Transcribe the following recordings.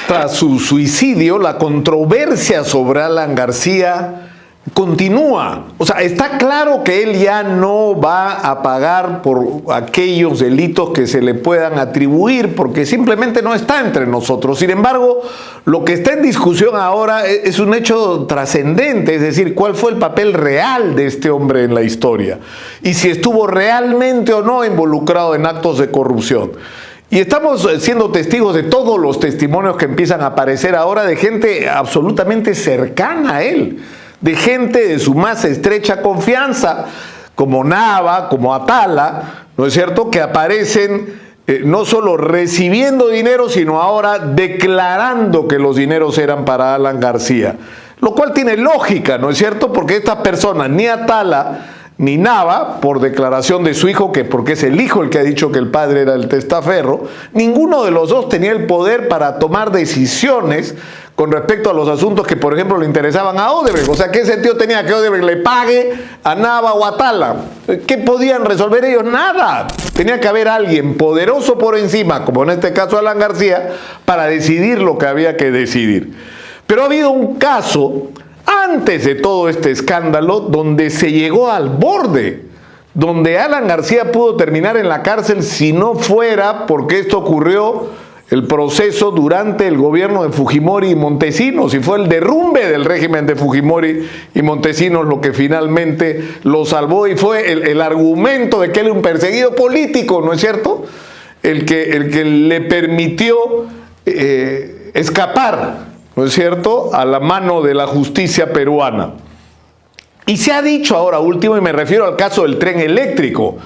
Tras su suicidio, la controversia sobre Alan García continúa. O sea, está claro que él ya no va a pagar por aquellos delitos que se le puedan atribuir, porque simplemente no está entre nosotros. Sin embargo, lo que está en discusión ahora es un hecho trascendente, es decir, cuál fue el papel real de este hombre en la historia y si estuvo realmente o no involucrado en actos de corrupción. Y estamos siendo testigos de todos los testimonios que empiezan a aparecer ahora de gente absolutamente cercana a él, de gente de su más estrecha confianza, como Nava, como Atala, ¿no es cierto?, que aparecen no solo recibiendo dinero, sino ahora declarando que los dineros eran para Alan García. Lo cual tiene lógica, ¿no es cierto?, porque estas personas, ni Atala ni Nava, por declaración de su hijo, que porque es el hijo el que ha dicho que el padre era el testaferro, ninguno de los dos tenía el poder para tomar decisiones con respecto a los asuntos que, por ejemplo, le interesaban a Odebrecht. O sea, ¿qué sentido tenía que Odebrecht le pague a Nava o a Atala? ¿Qué podían resolver ellos? Nada. Tenía que haber alguien poderoso por encima, como en este caso Alan García, para decidir lo que había que decidir. Pero ha habido un caso antes de todo este escándalo donde se llegó al borde, donde Alan García pudo terminar en la cárcel si no fuera porque esto ocurrió el proceso durante el gobierno de Fujimori y Montesinos, y fue el derrumbe del régimen de Fujimori y Montesinos lo que finalmente lo salvó, y fue el argumento de que él era un perseguido político, ¿no es cierto?, el que le permitió escapar, ¿no es cierto?, a la mano de la justicia peruana. Y se ha dicho ahora último, y me refiero al caso del tren eléctrico,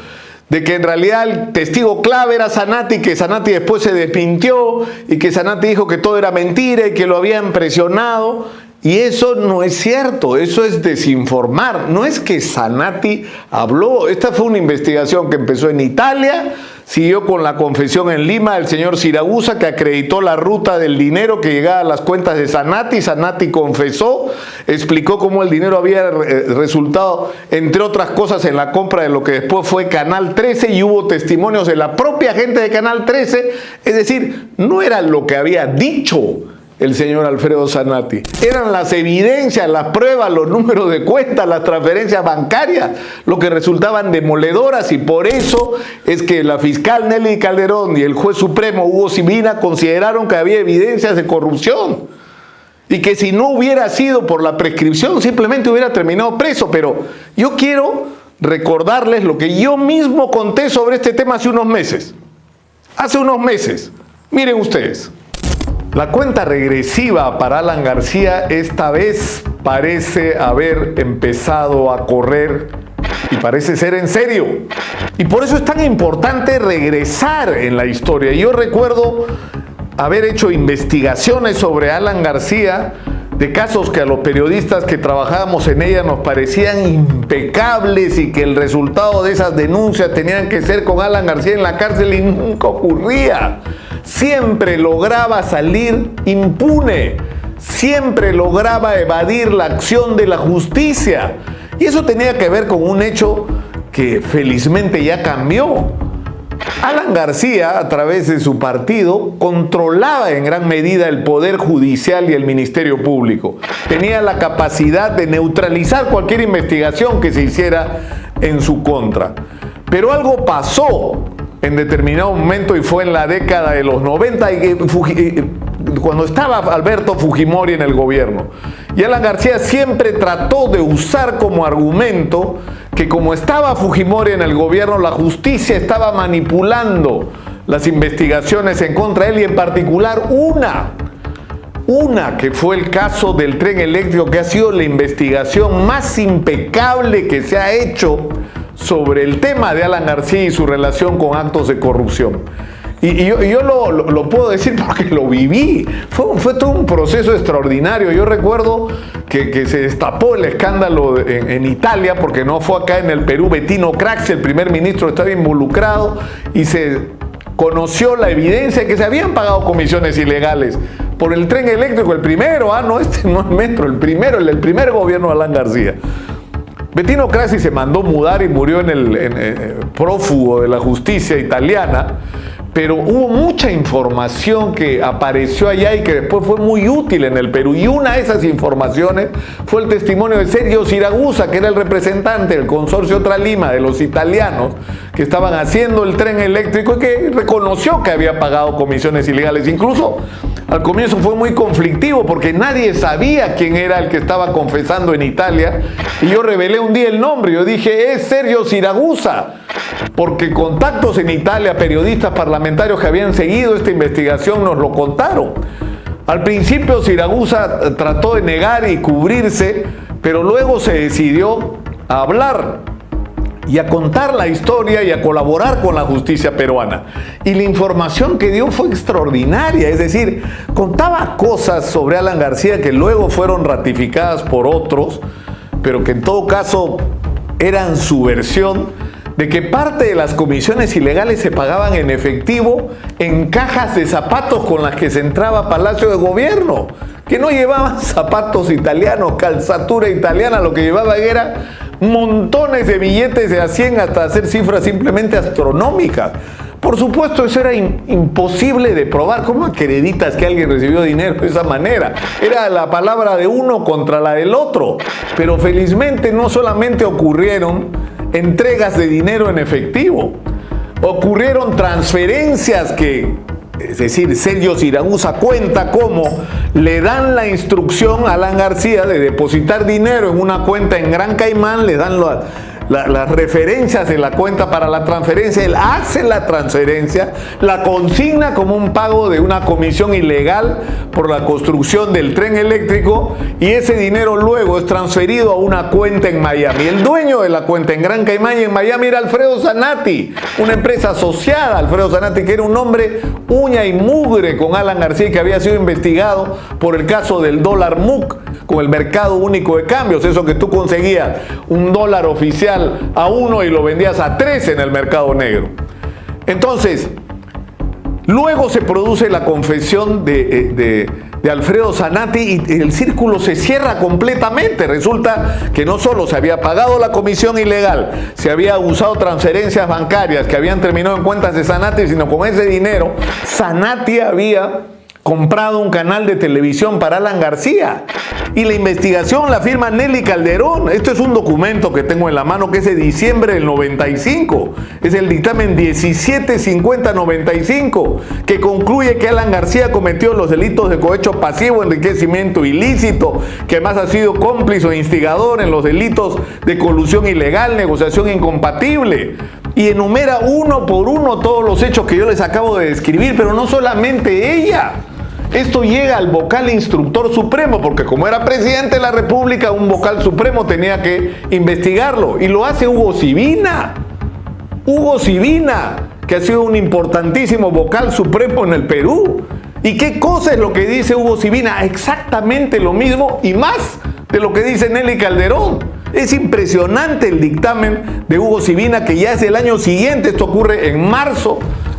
de que en realidad el testigo clave era Zanatti, que Zanatti después se desmintió y que Zanatti dijo que todo era mentira y que lo habían presionado. Y eso no es cierto, eso es desinformar. No es que Zanatti habló, esta fue una investigación que empezó en Italia, siguió con la confesión en Lima del señor Siragusa, que acreditó la ruta del dinero que llegaba a las cuentas de Zanatti. Zanatti confesó, explicó cómo el dinero había resultado, entre otras cosas, en la compra de lo que después fue Canal 13, y hubo testimonios de la propia gente de Canal 13, es decir, no era lo que había dicho el señor Alfredo Zanatti, eran las evidencias, las pruebas, los números de cuentas, las transferencias bancarias, lo que resultaban demoledoras, y por eso es que la fiscal Nelly Calderón y el juez supremo Hugo Sibina consideraron que había evidencias de corrupción y que si no hubiera sido por la prescripción simplemente hubiera terminado preso. Pero yo quiero recordarles lo que yo mismo conté sobre este tema hace unos meses. Miren ustedes. La cuenta regresiva para Alan García esta vez parece haber empezado a correr, y parece ser en serio. Y por eso es tan importante regresar en la historia. Yo recuerdo haber hecho investigaciones sobre Alan García, de casos que a los periodistas que trabajábamos en ella nos parecían impecables y que el resultado de esas denuncias tenían que ser con Alan García en la cárcel, y nunca ocurría. Siempre lograba salir impune, siempre lograba evadir la acción de la justicia. Y eso tenía que ver con un hecho que felizmente ya cambió. Alan García, a través de su partido, controlaba en gran medida el Poder Judicial y el Ministerio Público. Tenía la capacidad de neutralizar cualquier investigación que se hiciera en su contra. Pero algo pasó en determinado momento, y fue en la década de los 90, cuando estaba Alberto Fujimori en el gobierno. Y Alan García siempre trató de usar como argumento que como estaba Fujimori en el gobierno, la justicia estaba manipulando las investigaciones en contra de él, y en particular una que fue el caso del tren eléctrico, que ha sido la investigación más impecable que se ha hecho sobre el tema de Alan García y su relación con actos de corrupción. Y yo lo puedo decir porque lo viví. Fue todo un proceso extraordinario. Yo recuerdo que se destapó el escándalo en Italia, porque no fue acá en el Perú. Bettino Craxi, el primer ministro, estaba involucrado, y se conoció la evidencia de que se habían pagado comisiones ilegales por el tren eléctrico, el primero, este no es metro, el primer gobierno de Alan García. Bettino Craxi se mandó mudar y murió prófugo de la justicia italiana, pero hubo mucha información que apareció allá y que después fue muy útil en el Perú. Y una de esas informaciones fue el testimonio de Sergio Siragusa, que era el representante del consorcio Tralima de los italianos que estaban haciendo el tren eléctrico y que reconoció que había pagado comisiones ilegales. Incluso al comienzo fue muy conflictivo porque nadie sabía quién era el que estaba confesando en Italia. Y yo revelé un día el nombre. Yo dije, es Sergio Siragusa, porque contactos en Italia, periodistas parlamentarios que habían seguido esta investigación nos lo contaron. Al principio Siragusa trató de negar y cubrirse, pero luego se decidió a hablar y a contar la historia y a colaborar con la justicia peruana. Y la información que dio fue extraordinaria, es decir, contaba cosas sobre Alan García que luego fueron ratificadas por otros, pero que en todo caso eran su versión, de que parte de las comisiones ilegales se pagaban en efectivo en cajas de zapatos con las que se entraba a Palacio de Gobierno, que no llevaban zapatos italianos, calzatura italiana, lo que llevaban era montones de billetes de a 100 hasta hacer cifras simplemente astronómicas. Por supuesto, eso era imposible de probar. ¿Cómo acreditas que alguien recibió dinero de esa manera? Era la palabra de uno contra la del otro. Pero felizmente no solamente ocurrieron entregas de dinero en efectivo, ocurrieron transferencias que, es decir, Sergio Siragusa cuenta cómo le dan la instrucción a Alan García de depositar dinero en una cuenta en Gran Caimán, le dan las referencias de la cuenta para la transferencia, él hace la transferencia, la consigna como un pago de una comisión ilegal por la construcción del tren eléctrico y ese dinero luego es transferido a una cuenta en Miami. El dueño de la cuenta en Gran Caimán y en Miami era Alfredo Zanatti, una empresa asociada a Alfredo Zanatti, que era un hombre uña y mugre con Alan García y que había sido investigado por el caso del dólar MUC, con el mercado único de cambios, eso que tú conseguías un dólar oficial a 1 y lo vendías a 3 en el mercado negro. Entonces, luego se produce la confesión de Alfredo Zanatti y el círculo se cierra completamente. Resulta que no solo se había pagado la comisión ilegal, se había usado transferencias bancarias que habían terminado en cuentas de Zanatti, sino con ese dinero Zanatti había comprado un canal de televisión para Alan García. Y la investigación la firma Nelly Calderón. Esto es un documento que tengo en la mano que es de diciembre del 95. Es el dictamen 1750-95 que concluye que Alan García cometió los delitos de cohecho pasivo, enriquecimiento ilícito, que además ha sido cómplice o instigador en los delitos de colusión ilegal, negociación incompatible. Y enumera uno por uno todos los hechos que yo les acabo de describir, pero no solamente ella. Esto llega al vocal instructor supremo, porque como era presidente de la República, un vocal supremo tenía que investigarlo. Y lo hace Hugo Sibina. Hugo Sibina, que ha sido un importantísimo vocal supremo en el Perú. ¿Y qué cosa es lo que dice Hugo Sibina? Exactamente lo mismo y más de lo que dice Nelly Calderón. Es impresionante el dictamen de Hugo Sibina, que ya es del año siguiente. Esto ocurre en marzo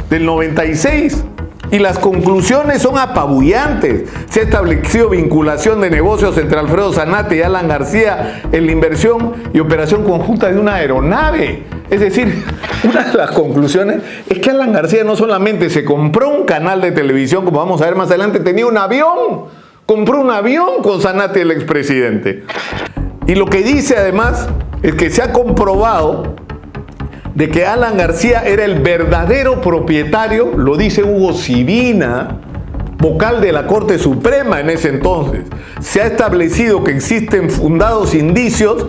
del 96. Y las conclusiones son apabullantes. Se ha establecido vinculación de negocios entre Alfredo Zanatti y Alan García en la inversión y operación conjunta de una aeronave. Es decir, una de las conclusiones es que Alan García no solamente se compró un canal de televisión, como vamos a ver más adelante, tenía un avión. Compró un avión con Zanatti, el expresidente. Y lo que dice además es que se ha comprobado de que Alan García era el verdadero propietario, lo dice Hugo Sibina, vocal de la Corte Suprema en ese entonces. Se ha establecido que existen fundados indicios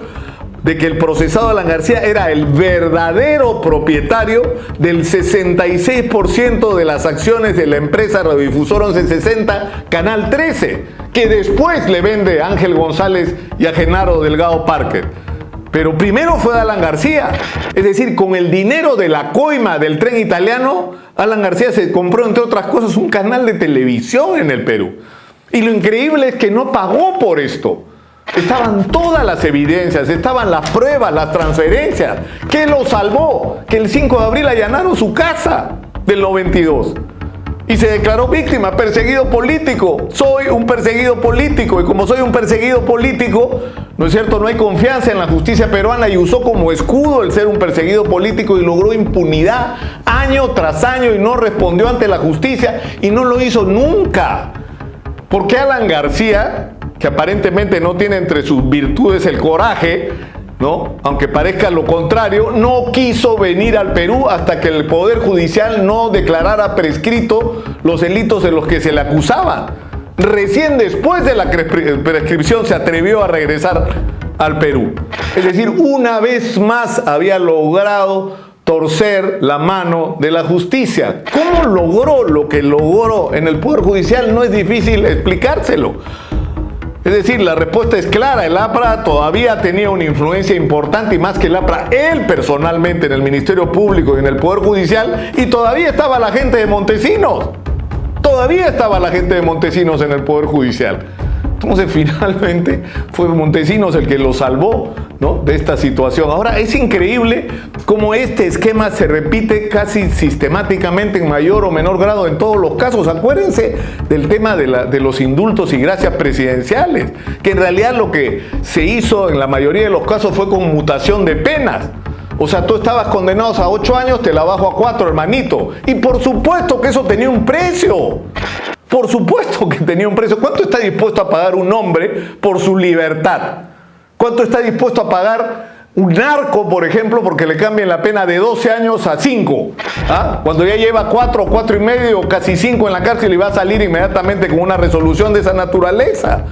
de que el procesado Alan García era el verdadero propietario del 66% de las acciones de la empresa Radiodifusora 1160, Canal 13, que después le vende a Ángel González y a Genaro Delgado Parker. Pero primero fue Alan García. Es decir, con el dinero de la coima del tren italiano, Alan García se compró, entre otras cosas, un canal de televisión en el Perú. Y lo increíble es que no pagó por esto. Estaban todas las evidencias, estaban las pruebas, las transferencias. ¿Qué lo salvó? Que el 5 de abril allanaron su casa del 92. Y se declaró víctima, perseguido político. Soy un perseguido político. Y como soy un perseguido político, ¿no es cierto? No hay confianza en la justicia peruana y usó como escudo el ser un perseguido político y logró impunidad año tras año y no respondió ante la justicia y no lo hizo nunca. ¿Por qué Alan García, que aparentemente no tiene entre sus virtudes el coraje, ¿no?, aunque parezca lo contrario, no quiso venir al Perú hasta que el Poder Judicial no declarara prescrito los delitos de los que se le acusaba? Recién después de la prescripción se atrevió a regresar al Perú. Es decir, una vez más había logrado torcer la mano de la justicia. ¿Cómo logró lo que logró en el Poder Judicial? No es difícil explicárselo. Es decir, la respuesta es clara. El APRA todavía tenía una influencia importante, y más que el APRA, él personalmente en el Ministerio Público y en el Poder Judicial, y todavía estaba la gente de Montesinos. Todavía estaba la gente de Montesinos en el Poder Judicial. Entonces, finalmente, fue Montesinos el que lo salvó, ¿no?, de esta situación. Ahora, es increíble cómo este esquema se repite casi sistemáticamente en mayor o menor grado en todos los casos. Acuérdense del tema de los indultos y gracias presidenciales, que en realidad lo que se hizo en la mayoría de los casos fue conmutación de penas. O sea, tú estabas condenado a 8 años, te la bajo a 4, hermanito. Y por supuesto que eso tenía un precio. Por supuesto que tenía un precio. ¿Cuánto está dispuesto a pagar un hombre por su libertad? ¿Cuánto está dispuesto a pagar un narco, por ejemplo, porque le cambien la pena de 12 años a 5? ¿Ah? Cuando ya lleva 4, 4 y medio, casi 5 en la cárcel y va a salir inmediatamente con una resolución de esa naturaleza.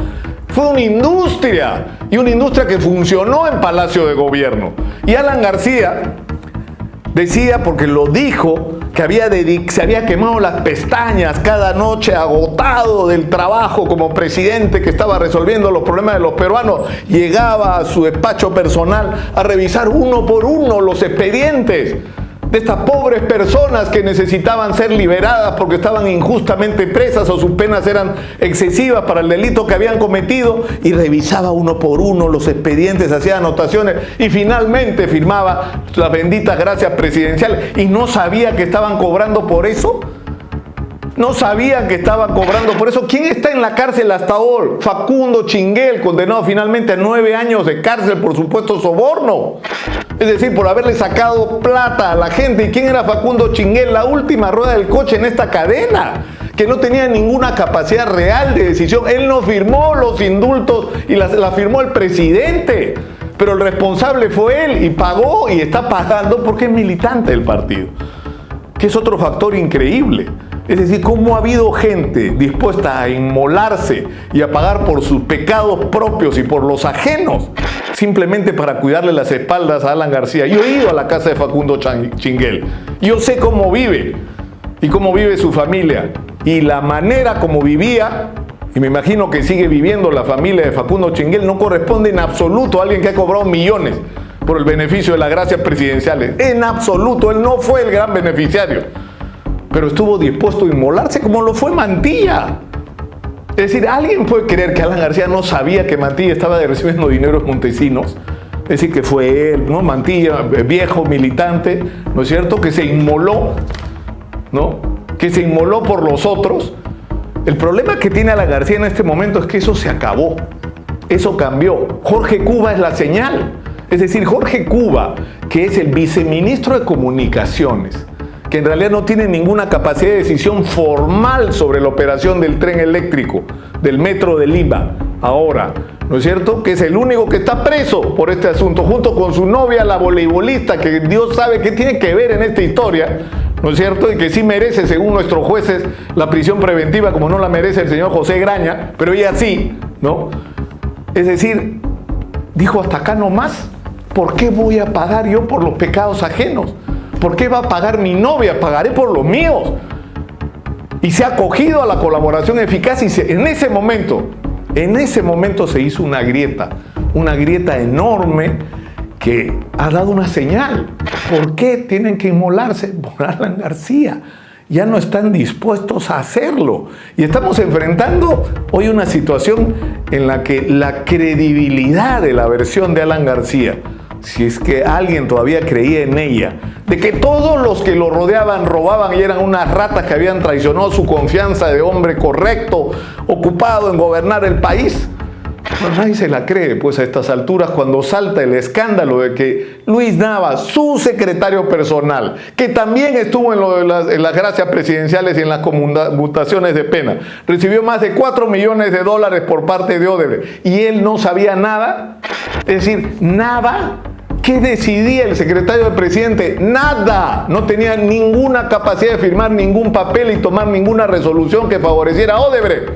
Fue una industria, y una industria que funcionó en Palacio de Gobierno. Y Alan García decía, porque lo dijo, que se había quemado las pestañas cada noche, agotado del trabajo como presidente que estaba resolviendo los problemas de los peruanos. Llegaba a su despacho personal a revisar uno por uno los expedientes de estas pobres personas que necesitaban ser liberadas porque estaban injustamente presas o sus penas eran excesivas para el delito que habían cometido, y revisaba uno por uno los expedientes, hacía anotaciones y finalmente firmaba las benditas gracias presidenciales. ¿Y no sabía que estaban cobrando por eso? No sabían que estaban cobrando por eso. ¿Quién está en la cárcel hasta hoy? Facundo Chinguel, condenado finalmente a 9 años de cárcel por supuesto soborno. Es decir, por haberle sacado plata a la gente. ¿Y quién era Facundo Chinguel? La última rueda del coche en esta cadena, que no tenía ninguna capacidad real de decisión. Él no firmó los indultos y la firmó el presidente. Pero el responsable fue él, y pagó y está pagando porque es militante del partido, que es otro factor increíble. Es decir, cómo ha habido gente dispuesta a inmolarse y a pagar por sus pecados propios y por los ajenos, simplemente para cuidarle las espaldas a Alan García. Yo he ido a la casa de Facundo Chinguel. Yo sé cómo vive y cómo vive su familia. Y la manera como vivía, y me imagino que sigue viviendo la familia de Facundo Chinguel, no corresponde en absoluto a alguien que ha cobrado millones por el beneficio de las gracias presidenciales. En absoluto, él no fue el gran beneficiario, pero estuvo dispuesto a inmolarse como lo fue Mantilla. Es decir, ¿alguien puede creer que Alan García no sabía que Mantilla estaba recibiendo dinero en Montesinos? Es decir, que fue él, ¿no? Mantilla, viejo militante, ¿no es cierto?, que se inmoló, ¿no?, que se inmoló por los otros. El problema que tiene Alan García en este momento es que eso se acabó, eso cambió. Jorge Cuba es la señal. Es decir, Jorge Cuba, que es el viceministro de Comunicaciones, que en realidad no tiene ninguna capacidad de decisión formal sobre la operación del tren eléctrico, del metro de Lima, ahora, ¿no es cierto?, que es el único que está preso por este asunto, junto con su novia, la voleibolista, que Dios sabe qué tiene que ver en esta historia, ¿no es cierto?, y que sí merece, según nuestros jueces, la prisión preventiva, como no la merece el señor José Graña, pero ella sí, ¿no? Es decir, dijo, hasta acá no más. ¿Por qué voy a pagar yo por los pecados ajenos? ¿Por qué va a pagar mi novia? Pagaré por los míos. Y se ha acogido a la colaboración eficaz, y en ese momento se hizo una grieta enorme que ha dado una señal. ¿Por qué tienen que inmolarse? Por Alan García. Ya no están dispuestos a hacerlo. Y estamos enfrentando hoy una situación en la que la credibilidad de la versión de Alan García si es que alguien todavía creía en ella, de que todos los que lo rodeaban robaban y eran unas ratas que habían traicionado su confianza de hombre correcto, ocupado en gobernar el país. Pues nadie se la cree, pues a estas alturas, cuando salta el escándalo de que Luis Navas, su secretario personal, que también estuvo en lo de las gracias presidenciales y en las conmutaciones de pena, recibió más de $4 millones por parte de Odebrecht y él no sabía nada. Es decir, nada. ¿Qué decidía el secretario del presidente? Nada. No tenía ninguna capacidad de firmar ningún papel y tomar ninguna resolución que favoreciera a Odebrecht,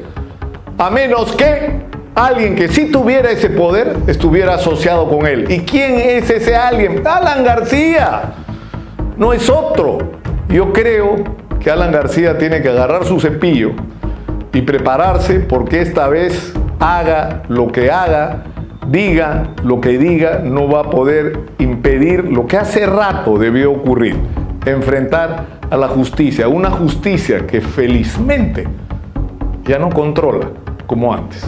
a menos que alguien que sí tuviera ese poder estuviera asociado con él. ¿Y quién es ese alguien? Alan García. No es otro. Yo creo que Alan García tiene que agarrar su cepillo y prepararse, porque esta vez, haga lo que haga, diga lo que diga, no va a poder impedir lo que hace rato debió ocurrir: enfrentar a la justicia, una justicia que felizmente ya no controla como antes.